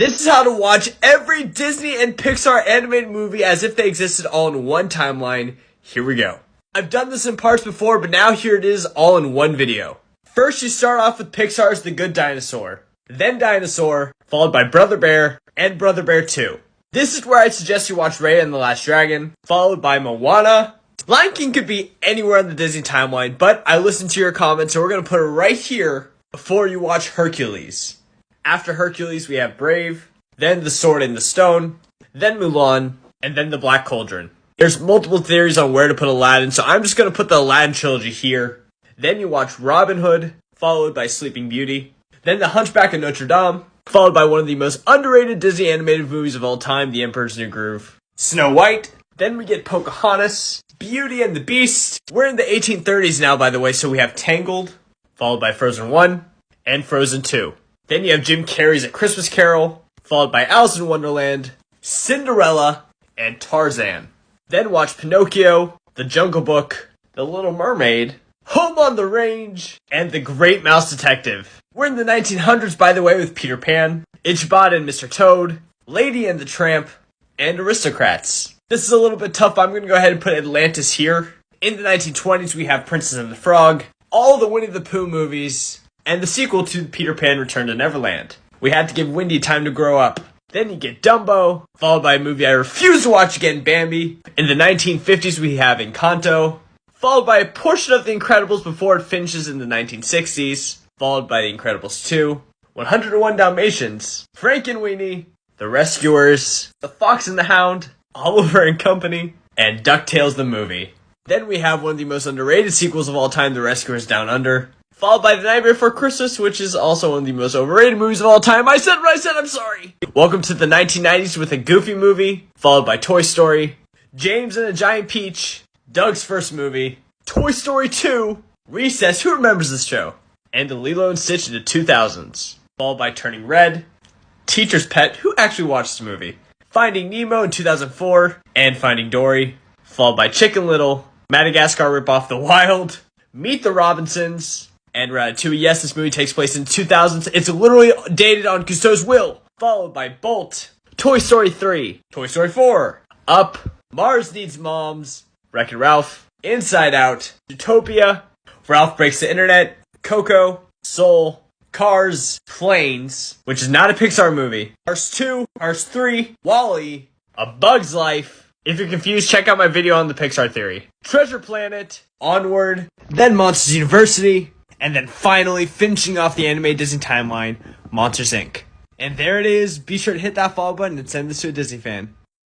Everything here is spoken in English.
This is how to watch every Disney and Pixar animated movie as if they existed all in one timeline. Here we go. I've done this in parts before, but now here it is all in one video. First, you start off with Pixar's The Good Dinosaur, then Dinosaur, followed by Brother Bear, and Brother Bear 2. This is where I'd suggest you watch Raya and the Last Dragon, followed by Moana. Lion King could be anywhere on the Disney timeline, but I listened to your comments, so we're going to put it right here before you watch Hercules. After Hercules, we have Brave, then The Sword in the Stone, then Mulan, and then The Black Cauldron. There's multiple theories on where to put Aladdin, so I'm just going to put the Aladdin trilogy here. Then you watch Robin Hood, followed by Sleeping Beauty. Then The Hunchback of Notre Dame, followed by one of the most underrated Disney animated movies of all time, The Emperor's New Groove. Snow White. Then we get Pocahontas, Beauty and the Beast. We're in the 1830s now, by the way, so we have Tangled, followed by Frozen 1, and Frozen 2. Then you have Jim Carrey's A Christmas Carol, followed by Alice in Wonderland, Cinderella, and Tarzan. Then watch Pinocchio, The Jungle Book, The Little Mermaid, Home on the Range, and The Great Mouse Detective. We're in the 1900s, by the way, with Peter Pan, Ichabod and Mr. Toad, Lady and the Tramp, and Aristocrats. This is a little bit tough. I'm going to go ahead and put Atlantis here. In the 1920s, we have Princess and the Frog, all the Winnie the Pooh movies, and the sequel to Peter Pan Return to Neverland. We had to give Wendy time to grow up. Then you get Dumbo, followed by a movie I refuse to watch again, Bambi. In the 1950s, we have Encanto, followed by a portion of The Incredibles before it finishes in the 1960s, followed by The Incredibles 2, 101 Dalmatians, Frankenweenie, The Rescuers, The Fox and the Hound, Oliver and Company, and DuckTales the movie. Then we have one of the most underrated sequels of all time, The Rescuers Down Under, followed by The Nightmare Before Christmas, which is also one of the most overrated movies of all time. I said what I said, I'm sorry. Welcome to the 1990s with a Goofy movie, followed by Toy Story, James and the Giant Peach, Doug's first movie, Toy Story 2, Recess, who remembers this show? And the Lilo and Stitch in the 2000s, followed by Turning Red, Teacher's Pet, who actually watched this movie, Finding Nemo in 2004, and Finding Dory, followed by Chicken Little, Madagascar Ripoff The Wild, Meet the Robinsons, and Ratatouille. Yes, this movie takes place in 2000s. It's literally dated on Cousteau's will. Followed by Bolt, Toy Story 3, Toy Story 4, Up, Mars Needs Moms, Wreck-It Ralph, Inside Out, Zootopia, Ralph Breaks the Internet, Coco, Soul, Cars, Planes, which is not a Pixar movie, Cars 2, Cars 3, WALL-E, A Bug's Life. If you're confused, check out my video on the Pixar theory. Treasure Planet, Onward, then Monsters University, and then finally, finishing off the animated Disney timeline, Monsters, Inc. And there it is. Be sure to hit that follow button and send this to a Disney fan.